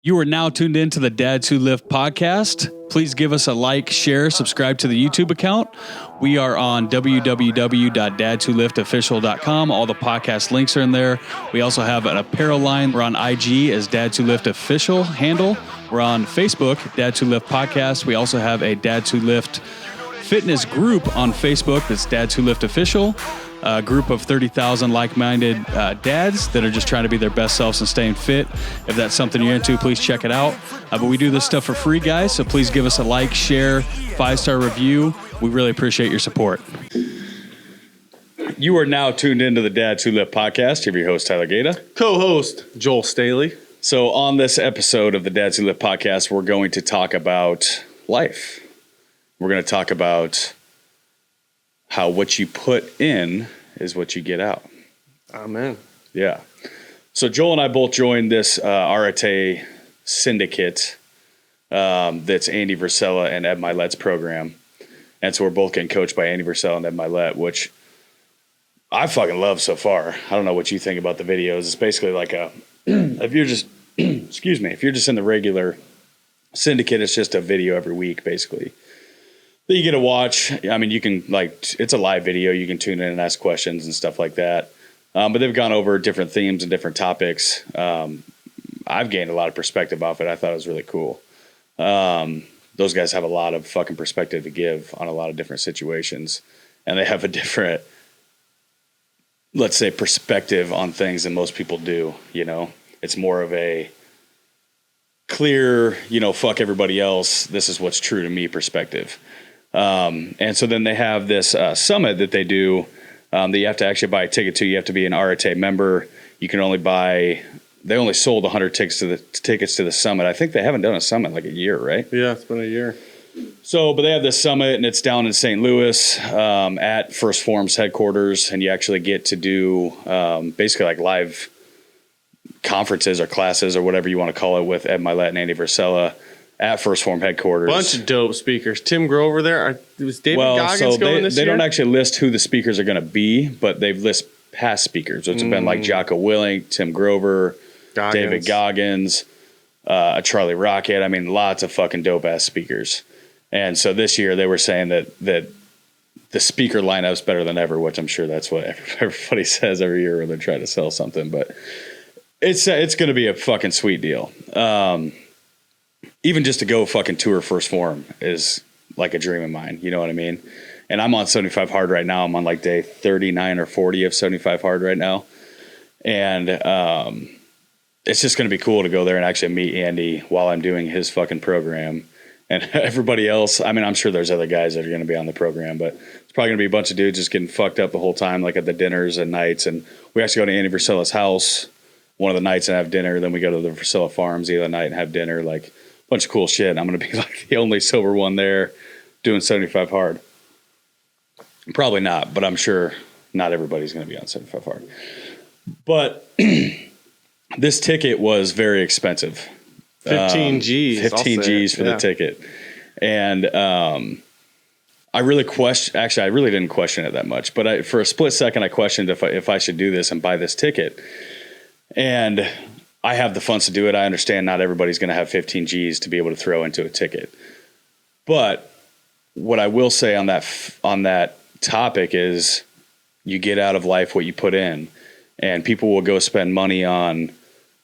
You are now tuned in to the Dads Who Lift podcast. Please give us a like, share, subscribe to the YouTube account. We are on www.dadswholiftofficial.com. All the podcast links are in there. We also have an apparel line. We're on IG as Dads Who Lift Official handle. We're on Facebook, Dads Who Lift Podcast. We also have a Dads Who Lift fitness group on Facebook that's Dads Who Lift Official. A group of 30,000 like-minded dads that are just trying to be their best selves and staying fit. If that's something you're into, please check it out. But we do this stuff for free, guys, so please give us a like, share, 5-star review. We really appreciate your support. You are now tuned into the Dads Who Lift podcast. You have your host, Tyler Gaeta. Co-host, Joel Staley. So on this episode of the Dads Who Lift podcast, we're going to talk about life. We're going to talk about how what you put in is what you get out. Amen. Yeah. So Joel and I both joined this Arate syndicate that's Andy Versella and Ed Milet's program. And so we're both getting coached by Andy Versella and Ed Milet, which I fucking love so far. I don't know what you think about the videos. It's basically like if you're just, excuse me, if you're just in the regular syndicate, it's just a video every week, basically. That you get to watch. I mean, you can it's a live video. You can tune in and ask questions and stuff like that. But they've gone over different themes and different topics. I've gained a lot of perspective off it. I thought it was really cool. Those guys have a lot of fucking perspective to give on a lot of different situations. And they have a different, let's say, perspective on things than most people do. You know, it's more of a clear, fuck everybody else. This is what's true to me perspective. And so then they have this summit that they do that you have to actually buy a ticket to. You have to be an Arate member. You can only buy. They only sold 100 tickets to the summit. I think they haven't done a summit in like a year, right? Yeah, it's been a year. So, but they have this summit, and it's down in St. Louis at First Form's headquarters, and you actually get to do basically like live conferences or classes or whatever you want to call it with Ed Milet and Andy Versella at First Form headquarters. Bunch of dope speakers. Tim Grover there. Was David Goggins going this year? They don't actually list who the speakers are going to be, but they've list past speakers. So it's been like Jocko Willink, Tim Grover, David Goggins, Charlie Rocket. I mean, lots of fucking dope-ass speakers. And so this year they were saying that the speaker lineup's better than ever, which I'm sure that's what everybody says every year when they're trying to sell something. But it's going to be a fucking sweet deal. Even just to go fucking tour First Form is like a dream of mine. You know what I mean? And I'm on 75 hard right now. I'm on like day 39 or 40 of 75 hard right now. And it's just going to be cool to go there and actually meet Andy while I'm doing his fucking program. And everybody else, I mean, I'm sure there's other guys that are going to be on the program, but it's probably going to be a bunch of dudes just getting fucked up the whole time, like at the dinners and nights. And we actually go to Andy Versella's house one of the nights and have dinner. Then we go to the Versella Farms the other night and have dinner, like bunch of cool shit. I'm going to be like the only sober one there doing 75 hard. Probably not, but I'm sure not everybody's going to be on 75 hard. But this ticket was very expensive. 15 G's. 15 G's for the ticket. And I really didn't question it that much, but for a split second, I questioned if I should do this and buy this ticket. And I have the funds to do it. I understand not everybody's going to have 15 G's to be able to throw into a ticket. But what I will say on that topic is you get out of life what you put in. And people will go spend money on,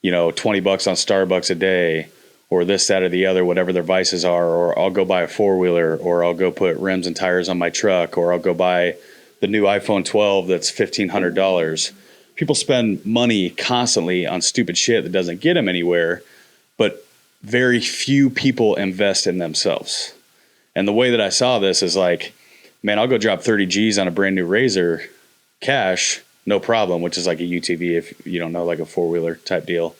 $20 on Starbucks a day or this, that, or the other, whatever their vices are. Or I'll go buy a four-wheeler, or I'll go put rims and tires on my truck, or I'll go buy the new iPhone 12 that's $1,500. People spend money constantly on stupid shit that doesn't get them anywhere, but very few people invest in themselves. And the way that I saw this is like, man, I'll go drop 30 G's on a brand new Razor cash, no problem, which is like a UTV if you don't know, like a four-wheeler type deal.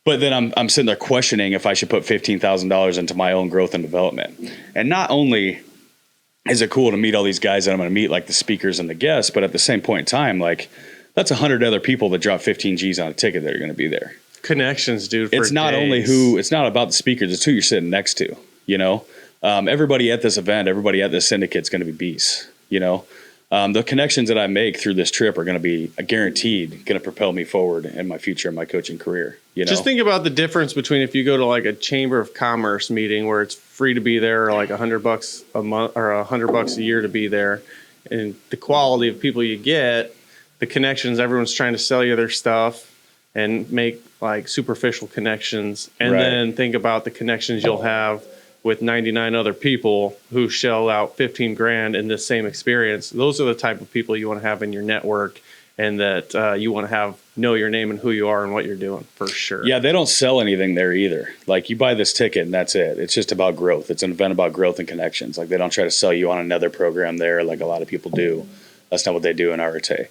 But then I'm sitting there questioning if I should put $15,000 into my own growth and development. And not only is it cool to meet all these guys that I'm going to meet, like the speakers and the guests, but at the same point in time, like, that's 100 other people that drop 15 G's on a ticket that are going to be there. Connections, dude. It's not only it's not about the speakers, it's who you're sitting next to, Everybody at this event, everybody at this syndicate is going to be beasts, the connections that I make through this trip are going to be guaranteed going to propel me forward in my future in my coaching career. You know, just think about the difference between if you go to like a Chamber of Commerce meeting where it's free to be there, or like $100 a month or $100 a year to be there, and the quality of people you get, the connections, everyone's trying to sell you their stuff and make like superficial connections. And then think about the connections you'll have with 99 other people who shell out 15 grand in this same experience. Those are the type of people you want to have in your network, and that you want to know your name and who you are and what you're doing, for sure. Yeah, they don't sell anything there either. Like, you buy this ticket and that's it. It's just about growth. It's an event about growth and connections. Like, they don't try to sell you on another program there like a lot of people do. That's not what they do in Arete.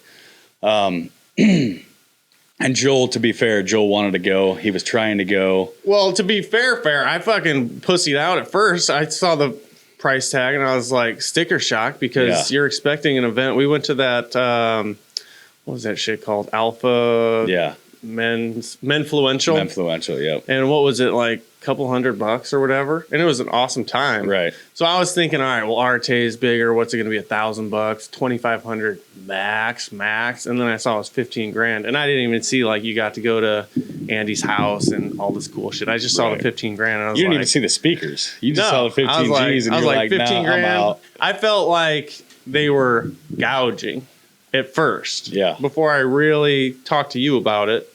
And Joel, to be fair, Joel wanted to go. He was trying to go. Well, to be fair, I fucking pussied out at first. I saw the price tag and I was like sticker shock, because you're expecting an event. We went to that, what was that shit called? Alpha. Yeah. Menfluential. Menfluential, yep. And what was it, like a couple $100 or whatever? And it was an awesome time. Right. So I was thinking, all right, well, Arte is bigger. What's it going to be? $1,000, 2,500 max. And then I saw it was 15 grand. And I didn't even see like you got to go to Andy's house and all this cool shit. I just saw the 15 grand. And I was you didn't even see the speakers. You just saw the 15 G's and you were like, 15 grand. I'm out. I felt like they were gouging at first. Yeah. Before I really talked to you about it.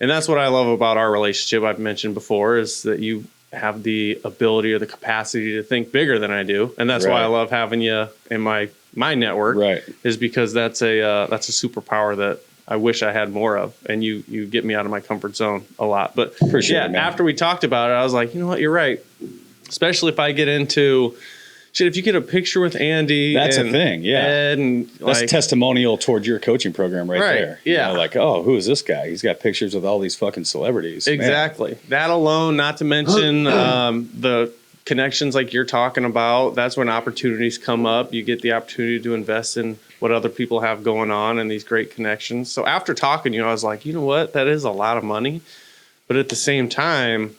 And that's what I love about our relationship. I've mentioned before is that you have the ability or the capacity to think bigger than I do. And that's why I love having you in my network. Right. Is because that's a superpower that I wish I had more of. And you get me out of my comfort zone a lot. But Appreciate it, man. After we talked about it, I was like, you know what, you're right. Especially if I get into shit, if you get a picture with Andy, that's a thing, yeah. Ed and that's testimonial towards your coaching program right there. Yeah. You know, like, oh, who is this guy? He's got pictures with all these fucking celebrities. Exactly. Man. That alone, not to mention the connections like you're talking about. That's when opportunities come up. You get the opportunity to invest in what other people have going on and these great connections. So after talking to you, I was like, you know what? That is a lot of money. But at the same time,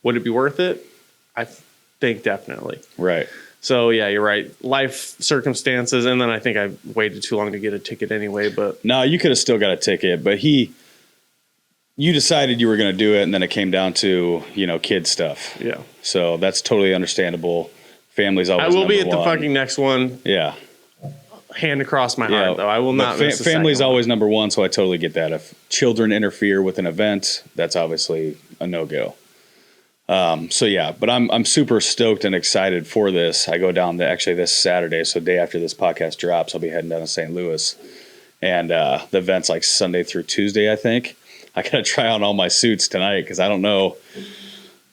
would it be worth it? I think definitely. Right. So, yeah, you're right. Life circumstances. And then I think I waited too long to get a ticket anyway. But no, you could have still got a ticket. But you decided you were going to do it. And then it came down to, kid stuff. Yeah. So that's totally understandable. Family's always I will be at one. the fucking next one. Yeah. Hand across my heart, though. I will not miss the family's second always number one. So I totally get that. If children interfere with an event, that's obviously a no-go. But I'm super stoked and excited for this. I go down this Saturday. So day after this podcast drops, I'll be heading down to St. Louis, and, the event's like Sunday through Tuesday, I think. I got to try on all my suits tonight, 'cause I don't know.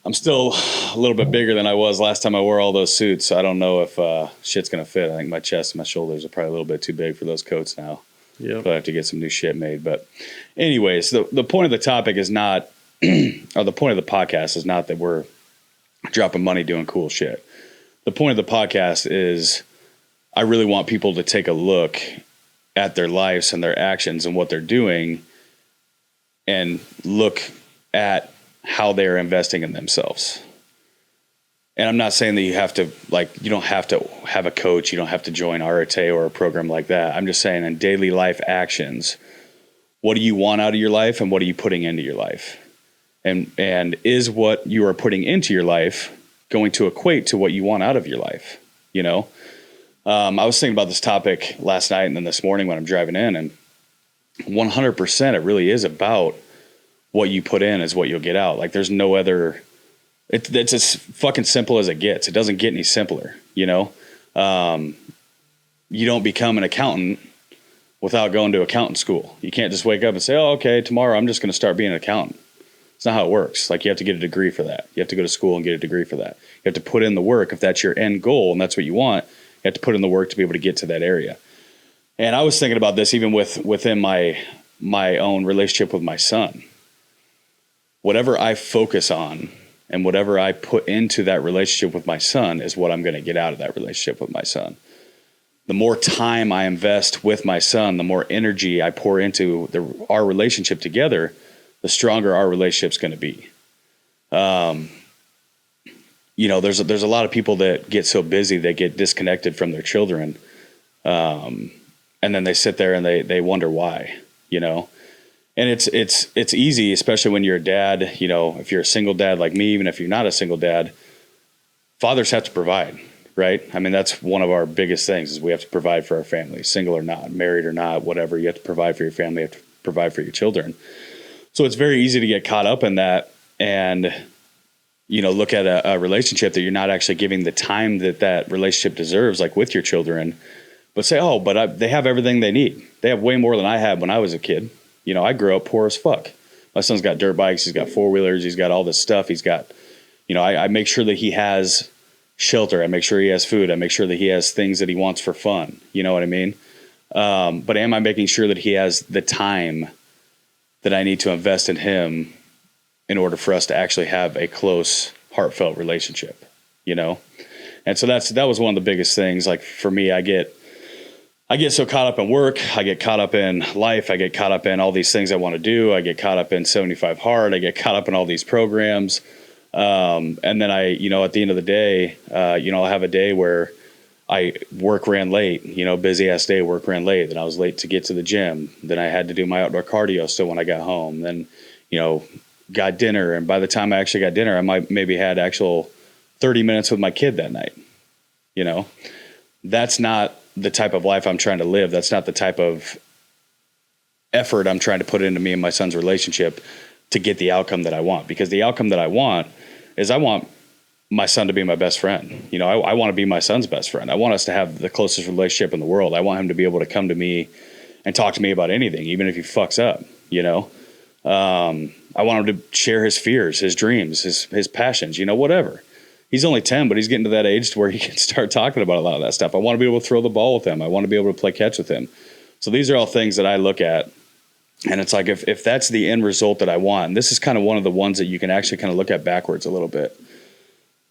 I'm still a little bit bigger than I was last time I wore all those suits. So I don't know if, shit's going to fit. I think my chest and my shoulders are probably a little bit too big for those coats now. Yeah. But I have to get some new shit made. But anyways, the point of the topic is not, or the point of the podcast is not that we're dropping money doing cool shit. The point of the podcast is I really want people to take a look at their lives and their actions and what they're doing, and look at how they're investing in themselves. And I'm not saying that you don't have to have a coach. You don't have to join Arete or a program like that. I'm just saying in daily life actions, what do you want out of your life and what are you putting into your life? And is what you are putting into your life going to equate to what you want out of your life? I was thinking about this topic last night and then this morning when I'm driving in, and 100% it really is about what you put in is what you'll get out. Like, there's no other, it's as fucking simple as it gets. It doesn't get any simpler. You don't become an accountant without going to accountant school. You can't just wake up and say, oh, okay, tomorrow I'm just going to start being an accountant. It's not how it works. Like, you have to get a degree for that. You have to go to school and get a degree for that. You have to put in the work. If that's your end goal and that's what you want, you have to put in the work to be able to get to that area. And I was thinking about this even within my own relationship with my son. Whatever I focus on and whatever I put into that relationship with my son is what I'm going to get out of that relationship with my son. The more time I invest with my son, the more energy I pour into our relationship together, the stronger our relationship's going to be. There's a lot of people that get so busy they get disconnected from their children. and then they sit there and they wonder why, you know. And it's easy, especially when you're a dad, you know, if you're a single dad like me, even if you're not a single dad, fathers have to provide, right? I mean, that's one of our biggest things is we have to provide for our family, single or not, married or not, whatever. You have to provide for your family, you have to provide for your children. So it's very easy to get caught up in that and, you know, look at a relationship that you're not actually giving the time that relationship deserves, like with your children, but say, oh, but they have everything they need. They have way more than I had when I was a kid. You know, I grew up poor as fuck. My son's got dirt bikes. He's got four-wheelers. He's got all this stuff. He's got, you know, I make sure that he has shelter. I make sure he has food. I make sure that he has things that he wants for fun. You know what I mean? But am I making sure that he has the time that I need to invest in him in order for us to actually have a close, heartfelt relationship, you know? And so that was one of the biggest things. Like for me, I get so caught up in work. I get caught up in life. I get caught up in all these things I want to do. I get caught up in 75 Hard. I get caught up in all these programs. And then you know, at the end of the day, you know, I'll have a day where work ran late, you know, busy ass day, work ran late. Then I was late to get to the gym. Then I had to do my outdoor cardio still when I got home. Then, you know, got dinner. And by the time I actually got dinner, I maybe had actual 30 minutes with my kid that night. You know, that's not the type of life I'm trying to live. That's not the type of effort I'm trying to put into me and my son's relationship to get the outcome that I want. Because the outcome that I want is I want my son to be my best friend. You know, I want to be my son's best friend. I want us to have the closest relationship in the world. I want him to be able to come to me and talk to me about anything, even if he fucks up, you know. I want him to share his fears, his dreams, his passions, you know, whatever. He's only 10, but he's getting to that age to where he can start talking about a lot of that stuff. I want to be able to throw the ball with him. I want to be able to play catch with him. So these are all things that I look at. And it's like, if that's the end result that I want, and this is kind of one of the ones that you can actually kind of look at backwards a little bit.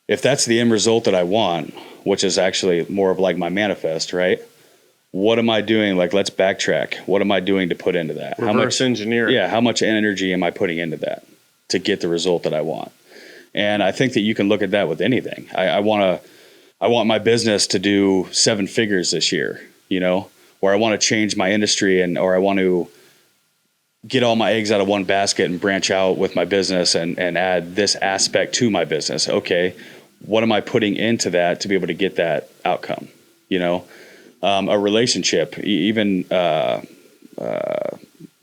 If that's the end result that I want, which is actually more of like my manifest, right? What am I doing? Like, let's backtrack. What am I doing to put into that? Reverse engineer. Yeah. How much energy am I putting into that to get the result that I want? And I think that you can look at that with anything. I want my business to do 7 figures this year, you know, or I want to change my industry or I want to get all my eggs out of one basket and branch out with my business and add this aspect to my business. Okay. What am I putting into that to be able to get that outcome? You know, a relationship, even,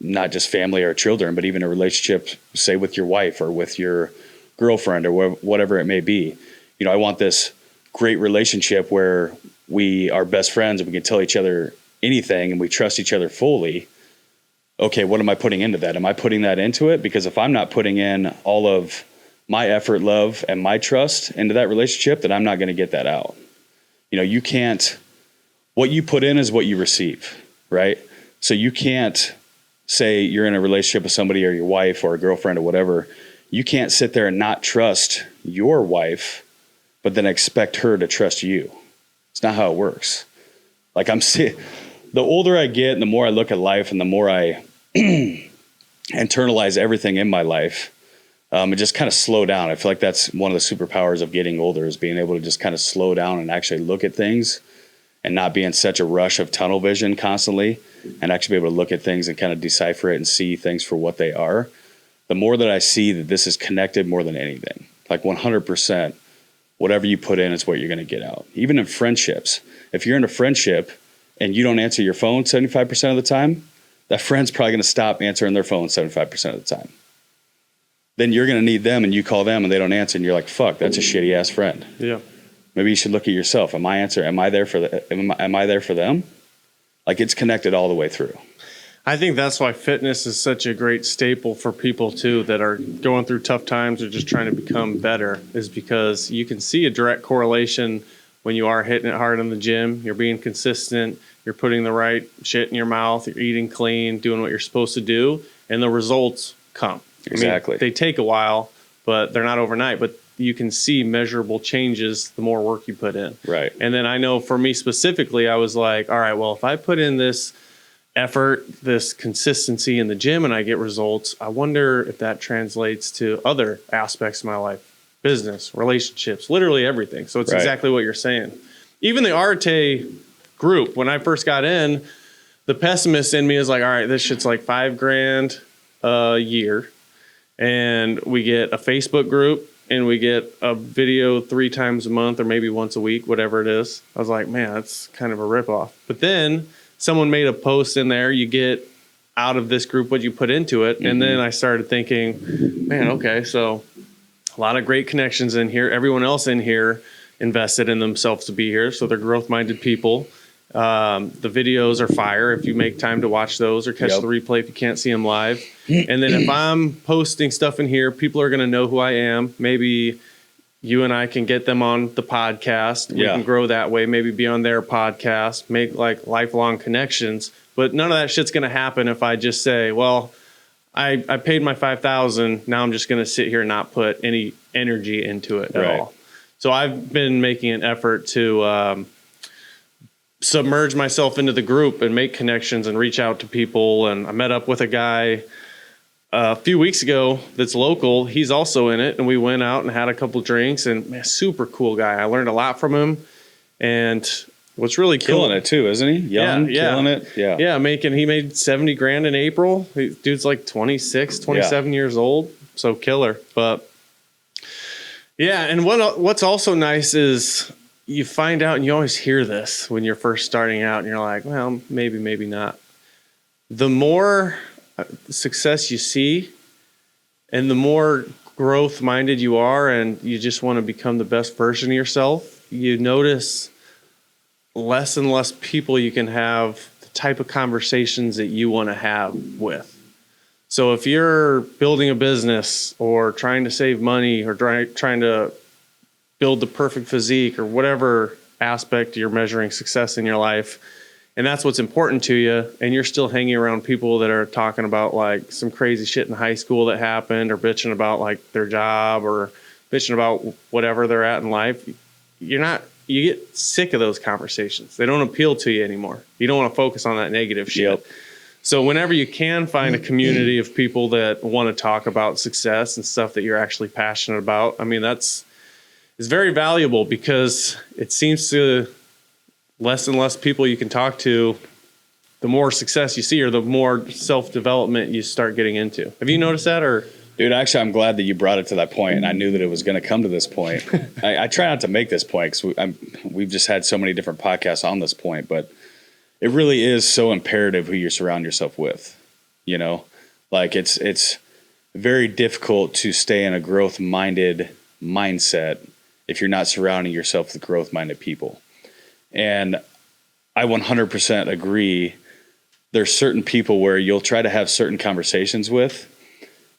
not just family or children, but even a relationship, say with your wife or with your girlfriend or whatever it may be. You know, I want this great relationship where we are best friends and we can tell each other anything and we trust each other fully. Okay, what am I putting into that? Am I putting that into it? Because if I'm not putting in all of my effort, love, and my trust into that relationship, then I'm not going to get that out. You know, you can't, what you put in is what you receive, right? So you can't say you're in a relationship with somebody or your wife or a girlfriend or whatever. You can't sit there and not trust your wife, but then expect her to trust you. It's not how it works. Like the older I get and the more I look at life and the more I internalize everything in my life, and just kind of slow down. I feel like that's one of the superpowers of getting older is being able to just kind of slow down and actually look at things and not be in such a rush of tunnel vision constantly and actually be able to look at things and kind of decipher it and see things for what they are. The more that I see that this is connected more than anything, like 100%, whatever you put in is what you're going to get out. Even in friendships, if you're in a friendship and you don't answer your phone 75% of the time, that friend's probably going to stop answering their phone 75% of the time. Then you're going to need them and you call them and they don't answer and you're like, fuck, that's a shitty ass friend. Yeah. Maybe you should look at yourself. Am I there for them? Like it's connected all the way through. I think that's why fitness is such a great staple for people too that are going through tough times or just trying to become better, is because you can see a direct correlation when you are hitting it hard in the gym, you're being consistent, you're putting the right shit in your mouth, you're eating clean, doing what you're supposed to do, and the results come. Exactly. I mean, they take a while, but they're not overnight, but you can see measurable changes the more work you put in. Right. And then I know for me specifically, I was like, all right, well, if I put in this effort, this consistency in the gym and I get results, I wonder if that translates to other aspects of my life, business, relationships, literally everything. So it's exactly what you're saying. Even the Arte group, when I first got in, the pessimist in me is like, all right, this shit's like $5,000 a year. And we get a Facebook group and we get a video 3 times a month or maybe once a week, whatever it is. I was like, man, that's kind of a ripoff. But then someone made a post in there, you get out of this group what you put into it. And then I started thinking, man, okay, so a lot of great connections in here. Everyone else in here invested in themselves to be here. So they're growth-minded people. The videos are fire if you make time to watch those or catch the replay if you can't see them live. And then if I'm posting stuff in here, people are going to know who I am. Maybe you and I can get them on the podcast. We can grow that way, maybe be on their podcast, make like lifelong connections. But none of that shit's going to happen if I just say, well, I paid my $5,000. Now I'm just going to sit here and not put any energy into it at all. So I've been making an effort to submerge myself into the group and make connections and reach out to people. And I met up with a guy a few weeks ago that's local. He's also in it. And we went out and had a couple drinks, and man, super cool guy. I learned a lot from him. And what's really killing it too, isn't he? Young, killing it. Yeah. He made $70,000 in April. Dude's like 26, 27 years old. So killer. But yeah. And what's also nice is, you find out, and you always hear this when you're first starting out, and you're like, well, maybe not. The more success you see and the more growth minded you are, and you just want to become the best version of yourself, you notice less and less people you can have the type of conversations that you want to have with. So if you're building a business or trying to save money or trying to build the perfect physique or whatever aspect you're measuring success in your life, and that's what's important to you, and you're still hanging around people that are talking about like some crazy shit in high school that happened, or bitching about like their job, or bitching about whatever they're at in life, you get sick of those conversations. They don't appeal to you anymore. You don't want to focus on that negative shit. So whenever you can find a community of people that want to talk about success and stuff that you're actually passionate about, I mean, it's very valuable, because it seems to less and less people you can talk to, the more success you see, or the more self-development you start getting into. Have you noticed that? Or dude, actually, I'm glad that you brought it to that point, and I knew that it was going to come to this point. I try not to make this point because we've just had so many different podcasts on this point, but it really is so imperative who you surround yourself with. You know, like it's very difficult to stay in a growth-minded mindset if you're not surrounding yourself with growth-minded people. And I 100% agree. There's certain people where you'll try to have certain conversations with,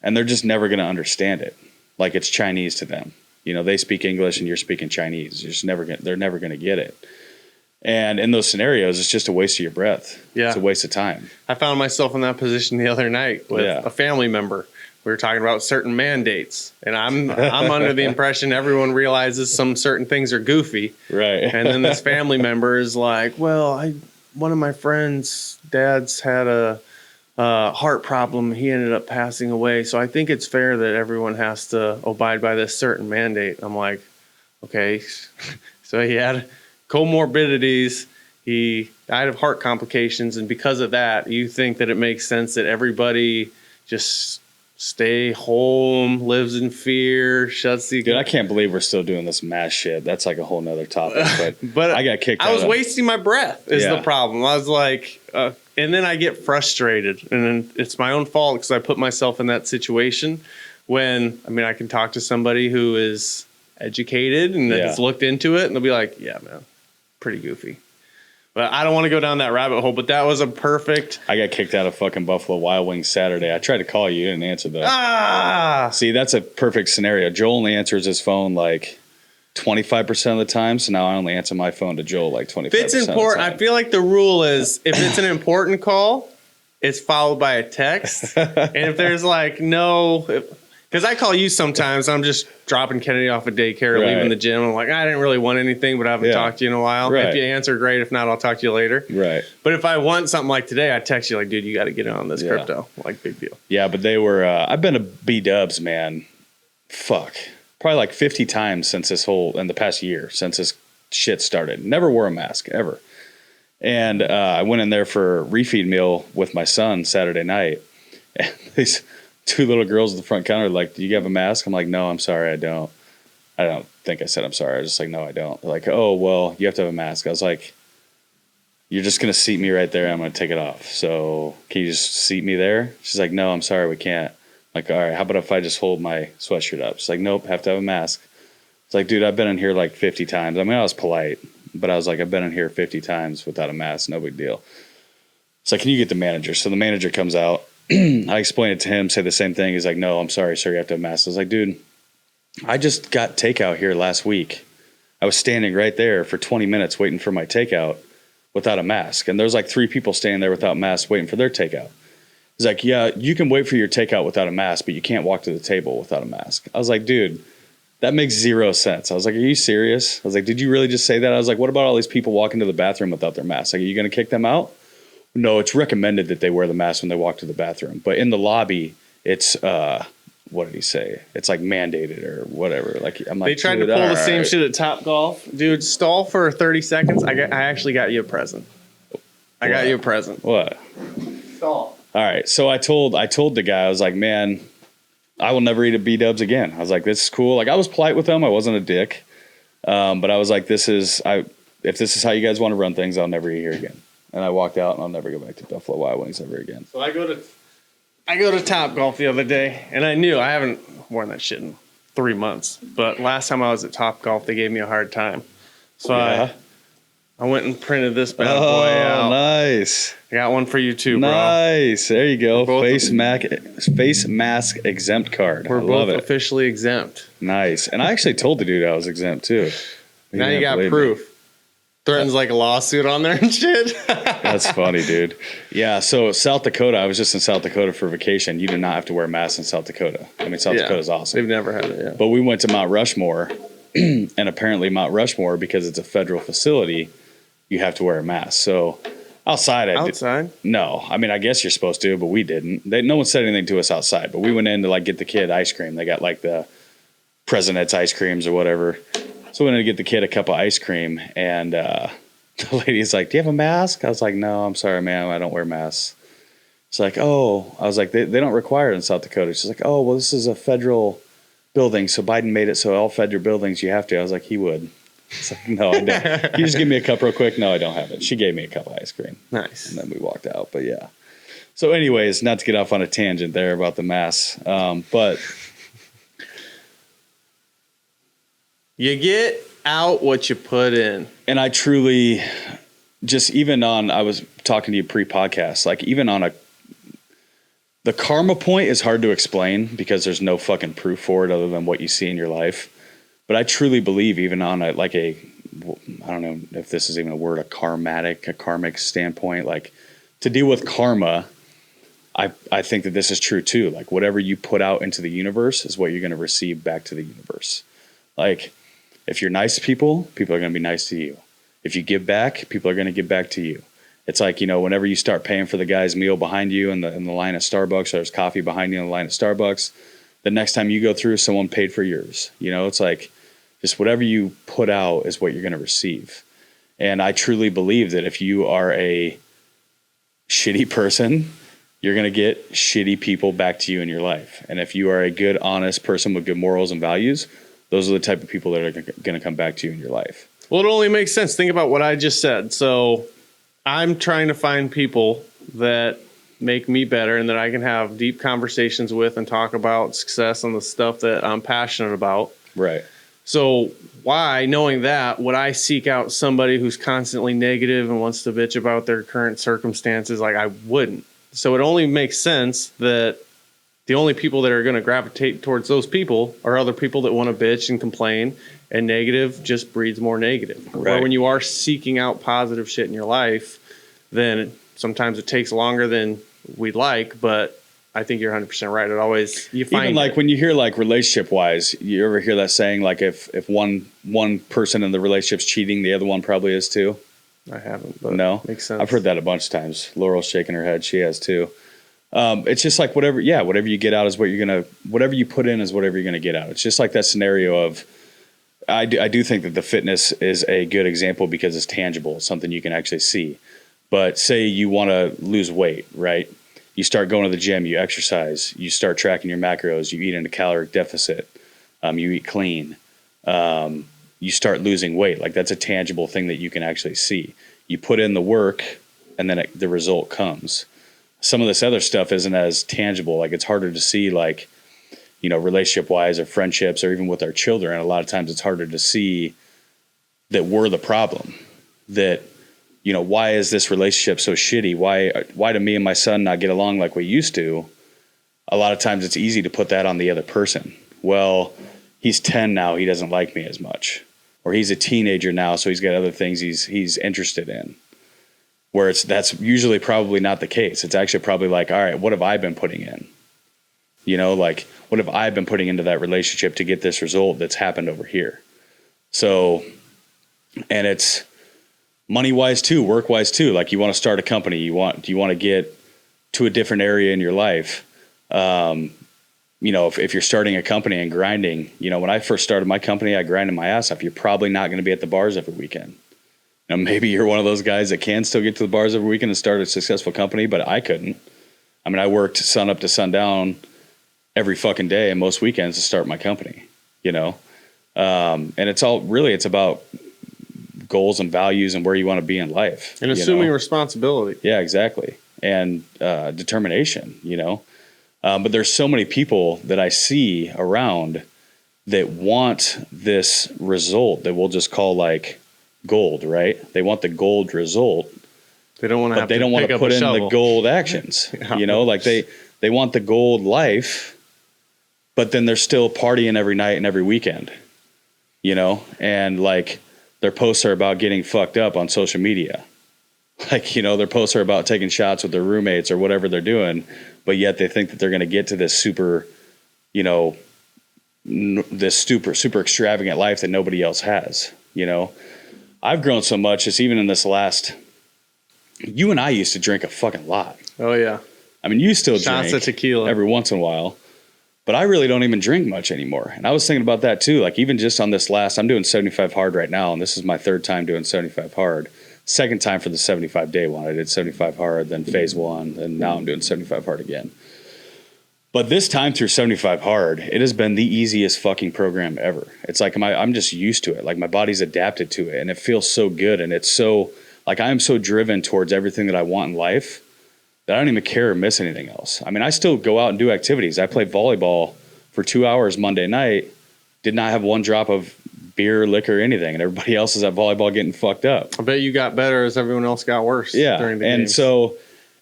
and they're just never going to understand it. Like it's Chinese to them. You know, they speak English and you're speaking Chinese. They're never going to get it. And in those scenarios, it's just a waste of your breath. Yeah. It's a waste of time. I found myself in that position the other night with a family member. We were talking about certain mandates, and I'm under the impression everyone realizes some certain things are goofy. Right. And then this family member is like, well, one of my friends' dads had a heart problem. He ended up passing away. So I think it's fair that everyone has to abide by this certain mandate. I'm like, okay. So he had comorbidities. He died of heart complications. And because of that, you think that it makes sense that everybody just stay home, lives in fear, shuts the... Dude, I can't believe we're still doing this mass shit. That's like a whole nother topic. But I got kicked out. I was wasting my breath is the problem. I was like, and then I get frustrated. And then it's my own fault because I put myself in that situation when, I mean, I can talk to somebody who is educated and has looked into it, and they'll be like, yeah, man, pretty goofy. But I don't want to go down that rabbit hole, but that was a perfect... I got kicked out of fucking Buffalo Wild Wings Saturday. I tried to call you, and answer that. See, that's a perfect scenario. Joel only answers his phone like 25% of the time, so now I only answer my phone to Joel like 25% if it's important, of the time. I feel like the rule is if it's an important call, it's followed by a text. And if there's like because I call you sometimes, I'm just dropping Kennedy off at daycare, leaving the gym. I'm like, I didn't really want anything, but I haven't talked to you in a while. If you answer, great. If not, I'll talk to you later. Right. But if I want something like today, I text you like, dude, you got to get in on this crypto. Like, big deal. Yeah, but they were, I've been to B-dubs, man. Fuck. Probably like 50 times in the past year, since this shit started. Never wore a mask, ever. And I went in there for a refeed meal with my son Saturday night. And these two little girls at the front counter are like, do you have a mask? I'm like, no, I'm sorry, I don't. I don't think I said I'm sorry. I was just like, no, I don't. They're like, oh, well, you have to have a mask. I was like, you're just going to seat me right there. I'm going to take it off. So can you just seat me there? She's like, no, I'm sorry, we can't. I'm like, all right, how about if I just hold my sweatshirt up? She's like, nope, have to have a mask. It's like, dude, I've been in here like 50 times. I mean, I was polite, but I was like, I've been in here 50 times without a mask. No big deal. It's like, can you get the manager? So the manager comes out. I explained it to him, say the same thing. He's like, no, I'm sorry, sir, you have to have a mask. I was like, dude, I just got takeout here last week. I was standing right there for 20 minutes waiting for my takeout without a mask. And there's like 3 people standing there without masks waiting for their takeout. He's like, yeah, you can wait for your takeout without a mask, but you can't walk to the table without a mask. I was like, dude, that makes 0 sense. I was like, are you serious? I was like, did you really just say that? I was like, what about all these people walking to the bathroom without their masks? Like, are you going to kick them out? No, it's recommended that they wear the mask when they walk to the bathroom. But in the lobby, it's, what did he say? It's like mandated or whatever. Like, I'm like, they tried to pull the same shit at Top Golf. Dude, stall for 30 seconds. I actually got you a present. I got you a present. What? Stall. All right. So I told the guy, I was like, man, I will never eat a B-dubs again. I was like, this is cool. Like, I was polite with them. I wasn't a dick. But I was like, if this is how you guys want to run things, I'll never eat here again. And I walked out and I'll never go back to Buffalo Wild Wings ever again. So I go to Top Golf the other day, and I knew I haven't worn that shit in 3 months. But last time I was at Top Golf, they gave me a hard time. So yeah. I went and printed this bad boy out. Oh, nice. I got one for you too, bro. Nice. There you go. Face mask exempt card. We're I love both it. officially exempt. Nice. And I actually told the dude I was exempt too. Now you got proof. Threatens like a lawsuit on there and shit. That's funny, dude. Yeah, so South Dakota, I was just in South Dakota for vacation. You do not have to wear masks in South Dakota. I mean, South Dakota's awesome. They've never had it, yeah. But we went to Mount Rushmore, and apparently Mount Rushmore, because it's a federal facility, you have to wear a mask. So outside, no. I mean, I guess you're supposed to, but we didn't. No one said anything to us outside, but we went in to like get the kid ice cream. They got like the President's ice creams or whatever. So we went in to get the kid a cup of ice cream, and the lady's like, do you have a mask? I was like, no, I'm sorry, ma'am, I don't wear masks. She's like, oh. I was like, they don't require it in South Dakota. She's like, oh, well, this is a federal building, so Biden made it so all federal buildings you have to. I was like, he would. It's like, no, I don't. Can you just give me a cup real quick? No, I don't have it. She gave me a cup of ice cream. Nice. And then we walked out, but yeah. So anyways, not to get off on a tangent there about the masks, but... You get out what you put in. And I truly just I was talking to you pre-podcast, like even on the karma point is hard to explain because there's no fucking proof for it other than what you see in your life. But I truly believe even on I don't know if this is even a word, a karmic standpoint, like to deal with karma, I think that this is true too. Like whatever you put out into the universe is what you're going to receive back to the universe. Like, if you're nice to people, people are going to be nice to you. If you give back, people are going to give back to you. It's like, whenever you start paying for the guy's meal behind you in the line at Starbucks, or there's coffee behind you in the line at Starbucks, the next time you go through, someone paid for yours. It's like just whatever you put out is what you're going to receive. And I truly believe that if you are a shitty person, you're going to get shitty people back to you in your life. And if you are a good, honest person with good morals and values, those are the type of people that are going to come back to you in your life. Well, it only makes sense. Think about what I just said. So I'm trying to find people that make me better and that I can have deep conversations with and talk about success and the stuff that I'm passionate about. Right. So why, knowing that, would I seek out somebody who's constantly negative and wants to bitch about their current circumstances? Like, I wouldn't. So it only makes sense that the only people that are going to gravitate towards those people are other people that want to bitch and complain, and negative just breeds more negative. Right. Or when you are seeking out positive shit in your life, then sometimes it takes longer than we'd like, but I think you're 100% right. It always, you find even like when you hear like relationship wise, you ever hear that saying, like if one person in the relationship's cheating, the other one probably is too? I haven't, but no, makes sense. I've heard that a bunch of times. Laurel's shaking her head. She has too. It's just like whatever you get out is whatever you put in is whatever you're going to get out. It's just like that scenario of, I do think that the fitness is a good example because it's tangible. It's something you can actually see. But say you want to lose weight, right? You start going to the gym, you exercise, you start tracking your macros, you eat in a caloric deficit, you eat clean, you start losing weight. Like that's a tangible thing that you can actually see. You put in the work and then the result comes. Some of this other stuff isn't as tangible. Like it's harder to see, like, you know, relationship wise or friendships or even with our children. A lot of times it's harder to see that we're the problem, that, you know, why is this relationship so shitty? Why do me and my son not get along like we used to? A lot of times it's easy to put that on the other person. Well, he's 10 now. He doesn't like me as much, or he's a teenager now. So he's got other things he's interested in, where that's usually probably not the case. It's actually probably like, all right, what have I been putting in? You know, like what have I been putting into that relationship to get this result that's happened over here? So, and it's money wise too, work wise too. Like you want to start a company, do you want to get to a different area in your life? You know, if you're starting a company and grinding, you know, when I first started my company, I grinded my ass off. You're probably not going to be at the bars every weekend. You know, maybe you're one of those guys that can still get to the bars every weekend and start a successful company, but I couldn't. I mean, I worked sun up to sundown every fucking day and most weekends to start my company, you know? And it's about goals and values and where you want to be in life. And assuming responsibility. Yeah, exactly. And determination, you know? But there's so many people that I see around that want this result that we'll just call like gold, right? They want the gold result. They don't want to they don't want to put in the gold actions. Yeah. You know, like they want the gold life, but then they're still partying every night and every weekend, you know, and like their posts are about getting fucked up on social media. Like, you know, their posts are about taking shots with their roommates or whatever they're doing, but yet they think that they're going to get to this super, you know, this super extravagant life that nobody else has. You know, I've grown so much. It's even in this last, you and I used to drink a fucking lot. Oh yeah. I mean, you still shots drink of tequila every once in a while, but I really don't even drink much anymore. And I was thinking about that too. Like even just on this last, I'm doing 75 hard right now. And this is my third time doing 75 hard. Second time for the 75 day one. I did 75 hard, then phase one, and now I'm doing 75 hard again. But this time through 75 hard, it has been the easiest fucking program ever. It's like I'm just used to it. Like my body's adapted to it and it feels so good. And it's so like I'm so driven towards everything that I want in life that I don't even care or miss anything else. I mean, I still go out and do activities. I played volleyball for 2 hours Monday night, did not have one drop of beer, liquor, anything, and everybody else is at volleyball getting fucked up. I bet you got better as everyone else got worse. Yeah, during the and games. So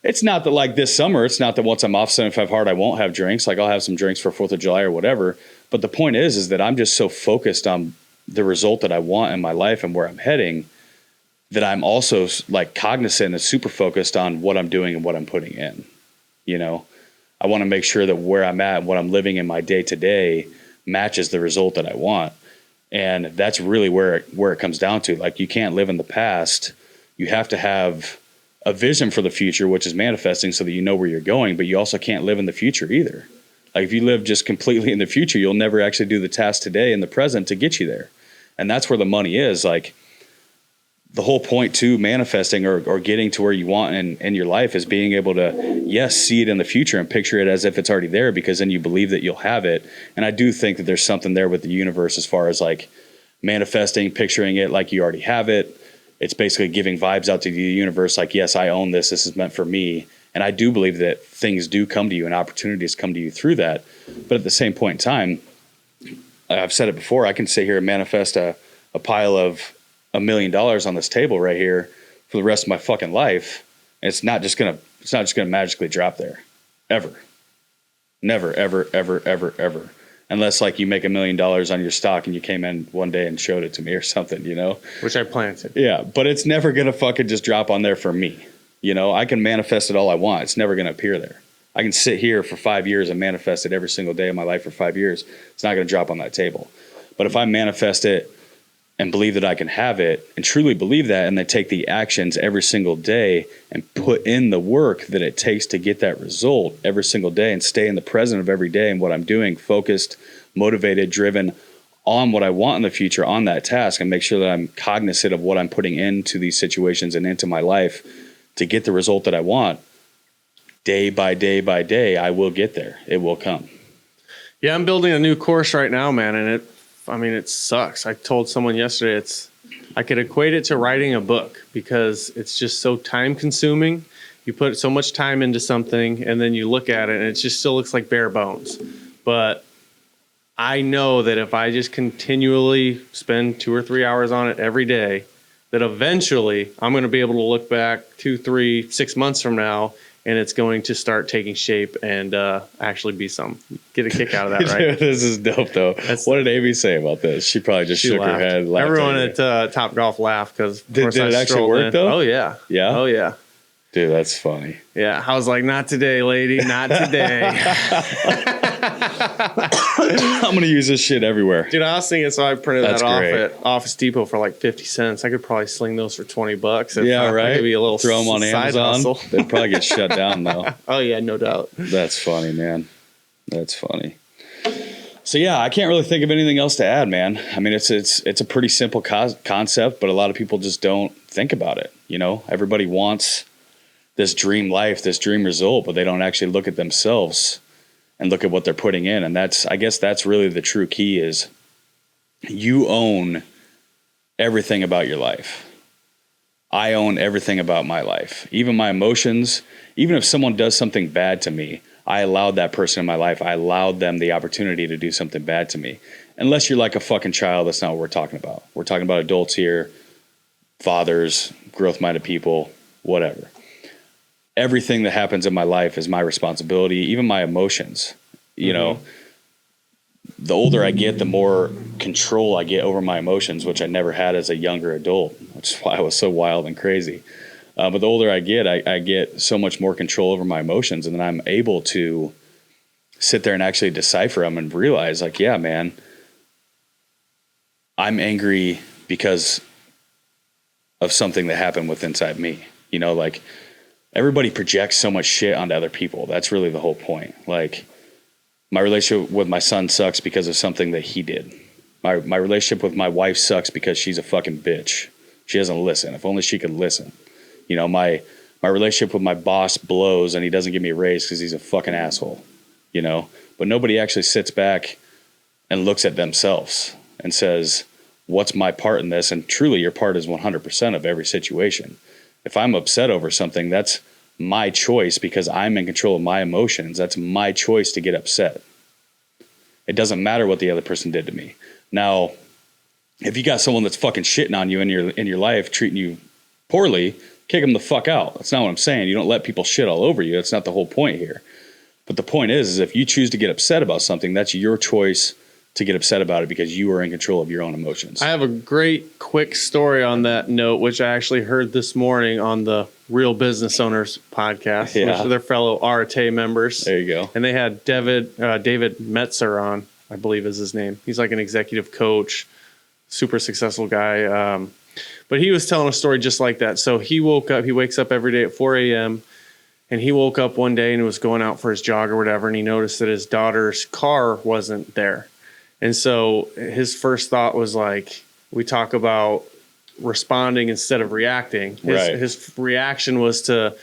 it's not that like this summer, it's not that once I'm off 75 hard, I won't have drinks. Like I'll have some drinks for 4th of July or whatever. But the point is that I'm just so focused on the result that I want in my life and where I'm heading that I'm also like cognizant and super focused on what I'm doing and what I'm putting in. You know, I want to make sure that where I'm at, what I'm living in my day to day matches the result that I want. And that's really where it comes down to. Like you can't live in the past. You have to have a vision for the future, which is manifesting so that you know where you're going, but you also can't live in the future either. Like if you live just completely in the future, you'll never actually do the task today in the present to get you there. And that's where the money is. Like the whole point to manifesting or getting to where you want in your life is being able to, yes, see it in the future and picture it as if it's already there, because then you believe that you'll have it. And I do think that there's something there with the universe as far as like manifesting, picturing it like you already have it. It's basically giving vibes out to the universe like, yes, I own this. This is meant for me. And I do believe that things do come to you and opportunities come to you through that. But at the same point in time, I've said it before, I can sit here and manifest a pile of $1 million on this table right here for the rest of my fucking life. And it's not just gonna magically drop there. Ever. Never, ever, ever, ever, ever. Unless like you make $1 million on your stock and you came in one day and showed it to me or something, you know? Which I planted. Yeah, but it's never gonna fucking just drop on there for me. You know, I can manifest it all I want. It's never gonna appear there. I can sit here for 5 years and manifest it every single day of my life for 5 years. It's not gonna drop on that table. But if I manifest it and believe that I can have it and truly believe that, and then take the actions every single day and put in the work that it takes to get that result every single day and stay in the present of every day and what I'm doing, focused, motivated, driven, on what I want in the future on that task and make sure that I'm cognizant of what I'm putting into these situations and into my life to get the result that I want, day by day by day, I will get there. It will come. Yeah, I'm building a new course right now, man, and it sucks. I told someone yesterday I could equate it to writing a book because it's just so time consuming. You put so much time into something and then you look at it and it just still looks like bare bones. But I know that if I just continually spend 2 or 3 hours on it every day, that eventually I'm going to be able to look back 2, 3, 6 months from now, and it's going to start taking shape and actually be some. Get a kick out of that, right? Dude, this is dope, though. What did Amy say about this? She probably just shook her head. Everyone at Top Golf laughed because did it actually work, though? Oh, yeah. Yeah? Oh, yeah. Dude, that's funny. Yeah, I was like, not today, lady, not today. I'm going to use this shit everywhere. Dude, I was thinking, so I printed That's that off great. at Office Depot for like 50 cents. I could probably sling those for $20. Yeah, right? Maybe a little throw them on side Amazon. hustle. They'd probably get shut down, though. Oh, yeah, no doubt. That's funny, man. That's funny. So, yeah, I can't really think of anything else to add, man. I mean, it's a pretty simple concept, but a lot of people just don't think about it. You know, everybody wants this dream life, this dream result, but they don't actually look at themselves and look at what they're putting in. And I guess that's really the true key is you own everything about your life. I own everything about my life, even my emotions. Even if someone does something bad to me, I allowed that person in my life. I allowed them the opportunity to do something bad to me. Unless you're like a fucking child, that's not what we're talking about. We're talking about adults here, fathers, growth-minded people, whatever. Everything that happens in my life is my responsibility, even my emotions. You know, the older I get, the more control I get over my emotions, which I never had as a younger adult, which is why I was so wild and crazy. But the older I get so much more control over my emotions, and then I'm able to sit there and actually decipher them and realize, like, yeah, man, I'm angry because of something that happened within inside me. You know, like, everybody projects so much shit onto other people. That's really the whole point. Like, my relationship with my son sucks because of something that he did. My relationship with my wife sucks because she's a fucking bitch. She doesn't listen. If only she could listen. You know, my relationship with my boss blows and he doesn't give me a raise because he's a fucking asshole. You know, but nobody actually sits back and looks at themselves and says, what's my part in this? And truly, your part is 100% of every situation. If I'm upset over something, that's my choice because I'm in control of my emotions. That's my choice to get upset. It doesn't matter what the other person did to me. Now, if you got someone that's fucking shitting on you in your life, treating you poorly, kick them the fuck out. That's not what I'm saying. You don't let people shit all over you. That's not the whole point here. But the point is if you choose to get upset about something, that's your choice to get upset about it because you are in control of your own emotions. I have a great quick story on that note, which I actually heard this morning on the Real Business Owners podcast, which are their fellow RTA members. There you go. And they had David Metzer on, I believe is his name. He's like an executive coach, super successful guy. But he was telling a story just like that. So he wakes up every day at 4 a.m. and he woke up one day and was going out for his jog or whatever. And he noticed that his daughter's car wasn't there. And so his first thought was like, we talk about responding instead of reacting. His reaction was to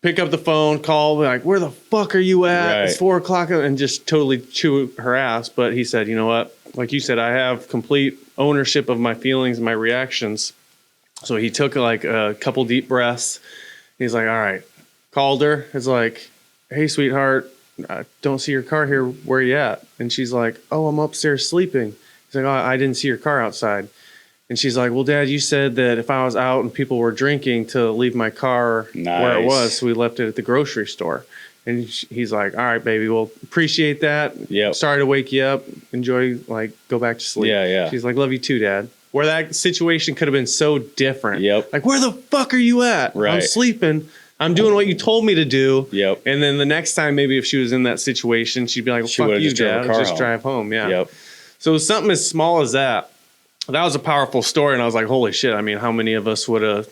pick up the phone, call, be like, where the fuck are you at? It's 4 o'clock, and just totally chew her ass. But he said, you know what? Like you said, I have complete ownership of my feelings and my reactions. So he took like a couple deep breaths. He's like, all right, called her. It's like, hey, sweetheart, I don't see your car here. Where you at? And she's like, oh, I'm upstairs sleeping. He's like, oh, I didn't see your car outside. And she's like, well, Dad, you said that if I was out and people were drinking to leave my car where it was. So we left it at the grocery store. And he's like, all right, baby, well, appreciate that. Yep. Sorry to wake you up. Enjoy, like, go back to sleep. Yeah. She's like, love you too, Dad. Where that situation could have been so different. Yep. Like, where the fuck are you at? Right. I'm sleeping. I'm doing what you told me to do. Yep. And then the next time, maybe if she was in that situation, she'd be like, well, fuck you, Dad. Just drive home. Yeah. Yep. So something as small as that. That was a powerful story. And I was like, holy shit. I mean, how many of us would have,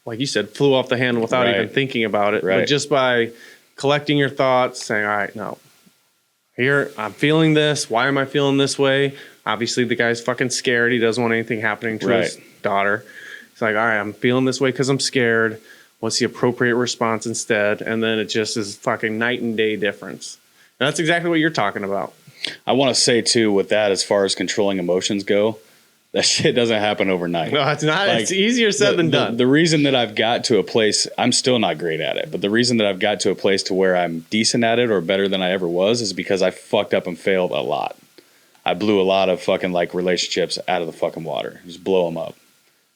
like you said, flew off the handle without even thinking about it? Right. But just by collecting your thoughts, saying, all right, no, Here, I'm feeling this. Why am I feeling this way? Obviously, the guy's fucking scared. He doesn't want anything happening to his daughter. He's like, all right, I'm feeling this way because I'm scared. What's the appropriate response instead? And then it just is fucking night and day difference. And that's exactly what you're talking about. I want to say, too, with that, as far as controlling emotions go, that shit doesn't happen overnight. No, it's not. Like, it's easier said than done. The reason that I've got to a place, I'm still not great at it, but the reason that I've got to a place to where I'm decent at it or better than I ever was is because I fucked up and failed a lot. I blew a lot of fucking like relationships out of the fucking water. Just blow them up,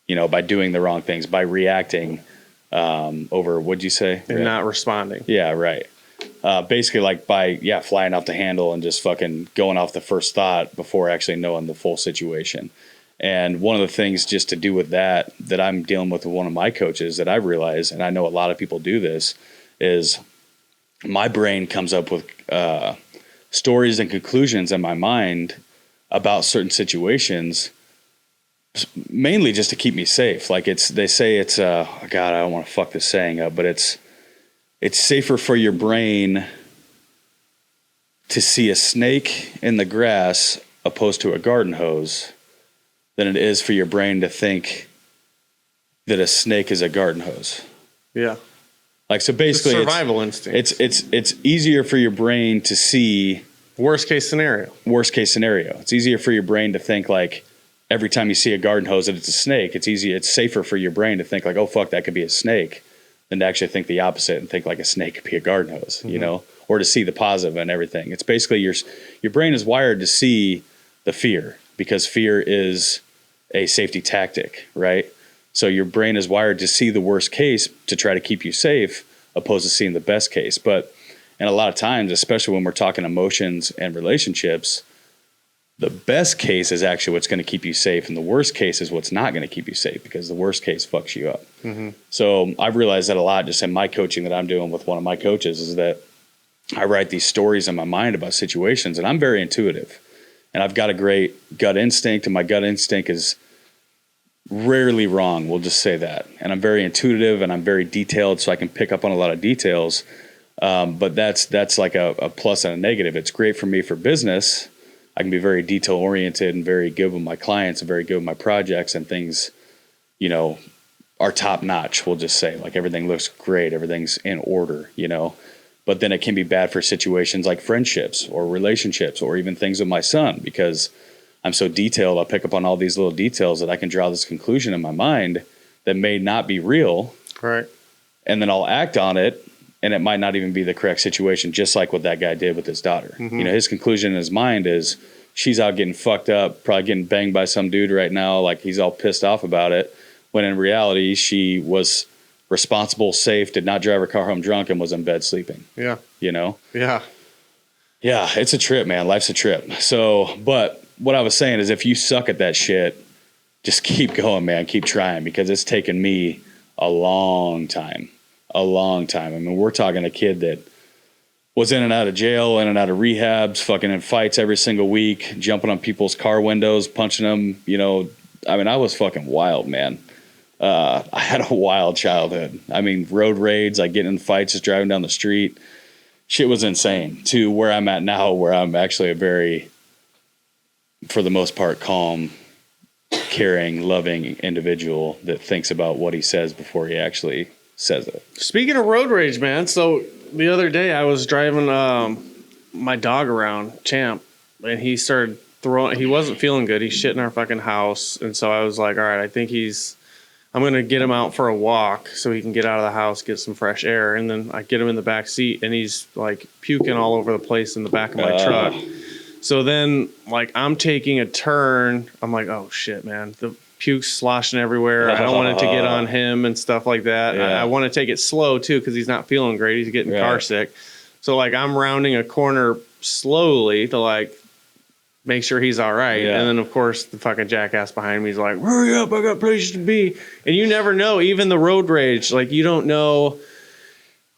you know, by doing the wrong things, by reacting over, what'd you say? And not responding. Yeah, right. Basically like by, flying off the handle and just fucking going off the first thought before actually knowing the full situation. And one of the things just to do with that I'm dealing with one of my coaches that I realize, and I know a lot of people do this, is my brain comes up with stories and conclusions in my mind about certain situations, mainly just to keep me safe. Like they say it's God, I don't want to fuck this saying up, but it's safer for your brain to see a snake in the grass opposed to a garden hose than it is for your brain to think that a snake is a garden hose. Yeah. Like, so basically survival instinct. It's easier for your brain to see worst case scenario. It's easier for your brain to think like every time you see a garden hose that it's a snake, it's safer for your brain to think like, oh fuck, that could be a snake, than to actually think the opposite and think like a snake could be a garden hose, you know, or to see the positive and everything. It's basically your brain is wired to see the fear, because fear is a safety tactic, right? So your brain is wired to see the worst case to try to keep you safe, opposed to seeing the best case. But and a lot of times, especially when we're talking emotions and relationships, the best case is actually what's going to keep you safe, and the worst case is what's not going to keep you safe, because the worst case fucks you up. So I've realized that a lot just in my coaching that I'm doing with one of my coaches, is that I write these stories in my mind about situations, and I'm very intuitive. And I've got a great gut instinct, and my gut instinct is rarely wrong. We'll just say that. And I'm very intuitive, and I'm very detailed, so I can pick up on a lot of details. But that's like a plus and a negative. It's great for me for business. I can be very detail oriented and very good with my clients and very good with my projects, and things, you know, are top notch. We'll just say like everything looks great. Everything's in order, you know. But then it can be bad for situations like friendships or relationships or even things with my son, because I'm so detailed. I'll pick up on all these little details that I can draw this conclusion in my mind that may not be real. Right. And then I'll act on it, and it might not even be the correct situation, just like what that guy did with his daughter. You know, his conclusion in his mind is she's out getting fucked up, probably getting banged by some dude right now. Like he's all pissed off about it. When in reality, she was responsible, safe, did not drive her car home drunk, and was in bed sleeping. Yeah. You know? Yeah. Yeah, it's a trip, man. Life's a trip. So, but what I was saying is if you suck at that shit, just keep going, man. Keep trying, because it's taken me a long time. I mean, we're talking a kid that was in and out of jail, in and out of rehabs, fucking in fights every single week, jumping on people's car windows, punching them, you know. I mean, I was fucking wild, man. I had a wild childhood. I mean, road raids, like getting in fights, just driving down the street. Shit was insane, to where I'm at now, where I'm actually a very, for the most part, calm, caring, loving individual that thinks about what he says before he actually says it. Speaking of road rage, man, so the other day I was driving my dog around, Champ, and he started he wasn't feeling good. He's shit in our fucking house. And so I was like, all right, I think I'm going to get him out for a walk so he can get out of the house, get some fresh air. And then I get him in the back seat, and he's like puking all over the place in the back of my truck. So then, like, I'm taking a turn. I'm like, oh shit, man, the puke's sloshing everywhere. I don't want it to get on him and stuff like that. Yeah. I want to take it slow too, because he's not feeling great. He's getting car sick. So like, I'm rounding a corner slowly to like make sure he's all right. And then of course the fucking jackass behind me is like, hurry up, I got places to be. And you never know, even the road rage, like you don't know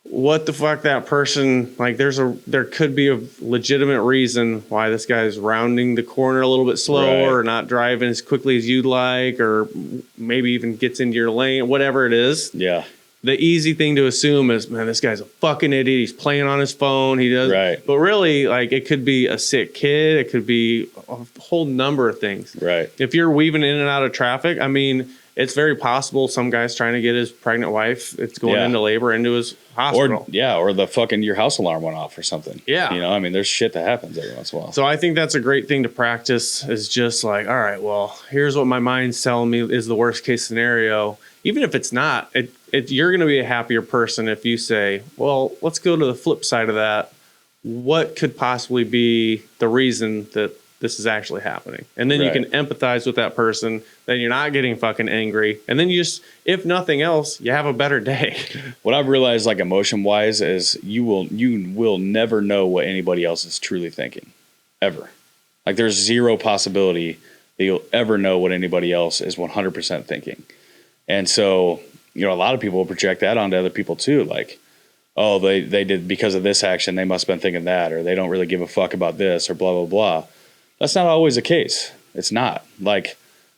what the fuck that person, like there could be a legitimate reason why this guy's rounding the corner a little bit slower, or not driving as quickly as you'd like, or maybe even gets into your lane, whatever it is. Yeah. the easy thing to assume is, man, this guy's a fucking idiot. He's playing on his phone. He does, Right. But really, like, it could be a sick kid. It could be a whole number of things. Right. If you're weaving in and out of traffic, I mean, it's very possible some guy's trying to get his pregnant wife. It's going into labor into his hospital. Or the fucking your house alarm went off or something. Yeah. You know, I mean, there's shit that happens every once in a while. So I think that's a great thing to practice, is just like, all right, well, here's what my mind's telling me is the worst case scenario. Even if it's not, you're going to be a happier person if you say, well, let's go to the flip side of that. What could possibly be the reason that this is actually happening? And then you can empathize with that person. Then you're not getting fucking angry. And then you just, if nothing else, you have a better day. What I've realized, like, emotion wise, is you will never know what anybody else is truly thinking, ever. Like, there's zero possibility that you'll ever know what anybody else is 100% thinking. And so, you know, a lot of people will project that onto other people too. Like, oh, they did because of this action, they must have been thinking that, or they don't really give a fuck about this, or blah, blah, blah. That's not always the case. It's not. Like,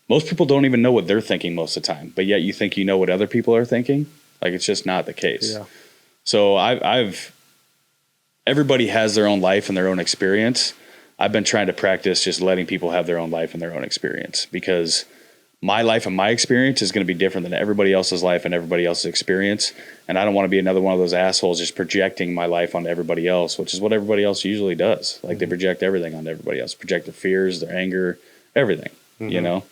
most people don't even know what they're thinking most of the time, but yet you think you know what other people are thinking. Like, it's just not the case. Yeah. So everybody has their own life and their own experience. I've been trying to practice just letting people have their own life and their own experience, because my life and my experience is going to be different than everybody else's life and everybody else's experience. And I don't want to be another one of those assholes just projecting my life onto everybody else, which is what everybody else usually does. Like, they project everything onto everybody else, project their fears, their anger, everything, you know?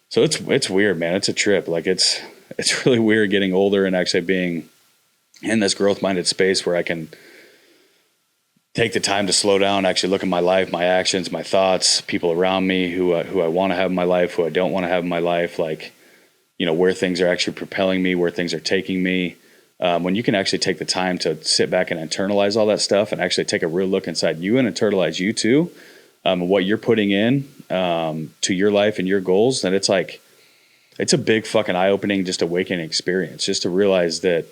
So it's weird, man. It's a trip. Like, it's really weird getting older and actually being in this growth minded space where I can take the time to slow down, actually look at my life, my actions, my thoughts, people around me who I want to have in my life, who I don't want to have in my life, like, you know, where things are actually propelling me, where things are taking me. When you can actually take the time to sit back and internalize all that stuff and actually take a real look inside you and internalize you too, what you're putting in to your life and your goals, then it's like, it's a big fucking eye-opening, just awakening experience, just to realize that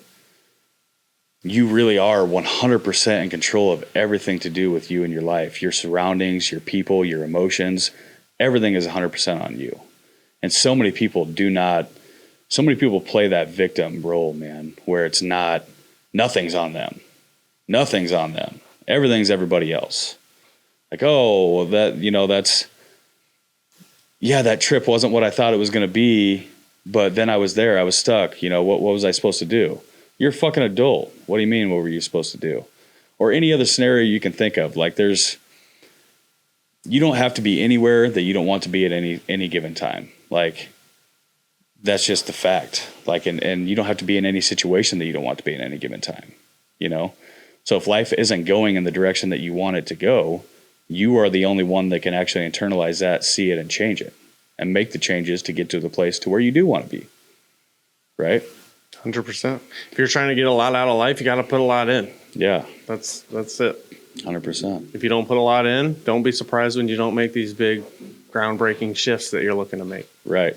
you really are 100% in control of everything to do with you and your life, your surroundings, your people, your emotions. Everything is 100% on you. And so many people play that victim role, man, where it's not, nothing's on them. Nothing's on them. Everything's everybody else. Like, oh, well, that, you know, that trip wasn't what I thought it was going to be, but then I was there, I was stuck. You know, what was I supposed to do? You're a fucking adult. What do you mean, what were you supposed to do? Or any other scenario you can think of. Like, you don't have to be anywhere that you don't want to be at any given time. Like, that's just the fact. Like, and you don't have to be in any situation that you don't want to be in any given time, you know? So if life isn't going in the direction that you want it to go, you are the only one that can actually internalize that, see it, and change it, and make the changes to get to the place to where you do want to be. Right? 100%. If you're trying to get a lot out of life, you got to put a lot in. Yeah. That's it. 100%. If you don't put a lot in, don't be surprised when you don't make these big groundbreaking shifts that you're looking to make. Right.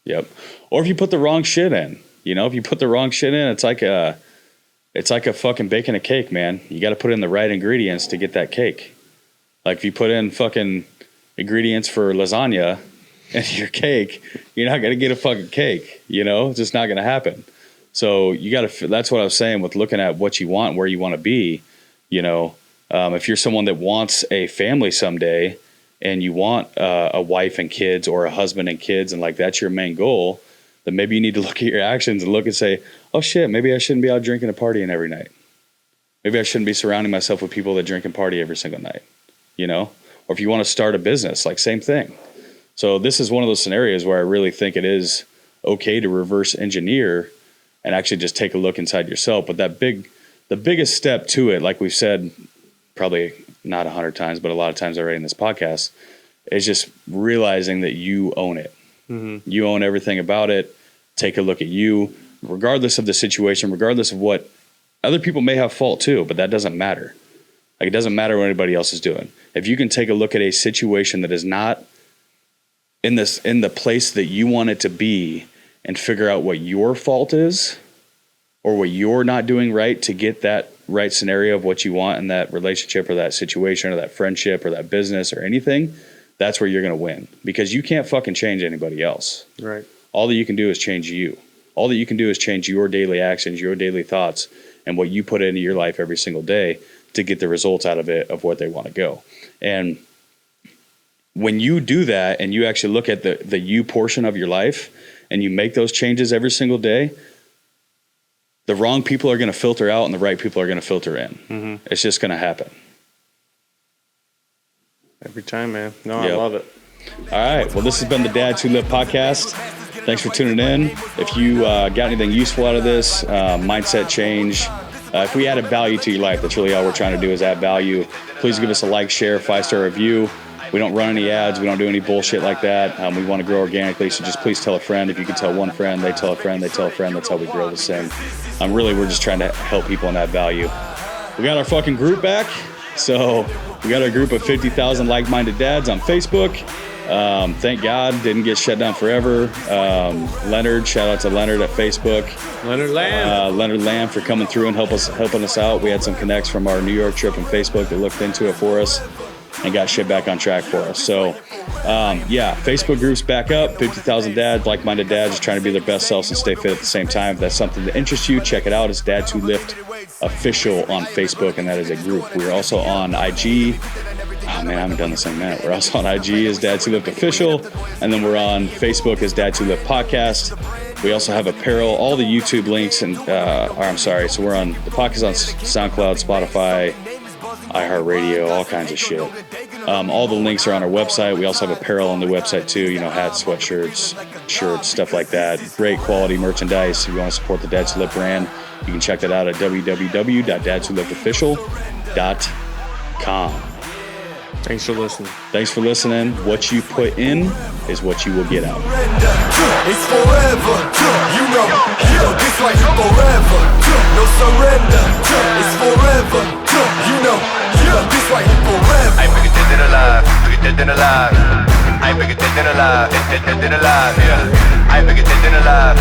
Yep. Or if you put the wrong shit in, you know, if you put the wrong shit in, it's like a fucking baking a cake, man. You got to put in the right ingredients to get that cake. Like, if you put in fucking ingredients for lasagna in your cake, you're not going to get a fucking cake, you know? It's just not going to happen. So you got to, that's what I was saying with looking at what you want, where you want to be, you know. If you're someone that wants a family someday and you want a wife and kids, or a husband and kids, and like that's your main goal, then maybe you need to look at your actions and look and say, oh shit, maybe I shouldn't be out drinking and partying every night. Maybe I shouldn't be surrounding myself with people that drink and party every single night, you know? Or if you want to start a business, like, same thing. So this is one of those scenarios where I really think it is okay to reverse engineer and actually just take a look inside yourself. But the biggest step to it, like we've said, probably not 100 times, but a lot of times already in this podcast, is just realizing that you own it. Mm-hmm. You own everything about it. Take a look at you, regardless of the situation, regardless of what other people may have fault too, but that doesn't matter. Like, it doesn't matter what anybody else is doing. If you can take a look at a situation that is not in the place that you want it to be, and figure out what your fault is, or what you're not doing right to get that right scenario of what you want in that relationship, or that situation, or that friendship, or that business, or anything, that's where you're going to win, because you can't fucking change anybody else. Right. All that you can do is change you. All that you can do is change your daily actions, your daily thoughts, and what you put into your life every single day to get the results out of it of where they want to go. And when you do that and you actually look at the you portion of your life and you make those changes every single day, the wrong people are going to filter out and the right people are going to filter in. Mm-hmm. It's just going to happen. Every time, man. No, I love it. All right. Well, this has been the Dads Who Live podcast. Thanks for tuning in. If you got anything useful out of this, mindset change, if we added value to your life, that's really all we're trying to do is add value. Please give us a like, share, 5-star review. We don't run any ads. We don't do any bullshit like that. We want to grow organically. So just please tell a friend. If you can tell one friend, they tell a friend, they tell a friend. That's how we grow this thing. Really, we're just trying to help people and add value. We got our fucking group back. So we got our group of 50,000 like-minded dads on Facebook. Thank God, didn't get shut down forever. Leonard, shout out to Leonard at Facebook. Leonard Lamb for coming through and helping us out. We had some connects from our New York trip on Facebook that looked into it for us and got shit back on track for us. So, Facebook group's back up. 50,000 dads, like-minded dads, just trying to be their best selves and stay fit at the same time. If that's something that interests you, check it out. It's Dads Who Lift Official on Facebook, and that is a group. We're also on IG. Oh man, I haven't done this in a minute. We're also on IG as Dads Who Lift Official, and then we're on Facebook as Dads Who Lift Podcast. We also have apparel, all the YouTube links, and so we're on the podcast on SoundCloud, Spotify, iHeartRadio, all kinds of shit. All the links are on our website. We also have apparel on the website too, hats, sweatshirts, shirts, stuff like that. Great quality merchandise. If you want to support the Dads Who Lift brand, you can check that out at www.dadswholiftofficial.com. Thanks for listening. What you put in is what you will get out. It's forever, this life forever, no surrender. It's forever, this life forever. I'm bigger dead than alive, I'm bigger dead than alive, dead than alive, yeah. I'm bigger dead than alive,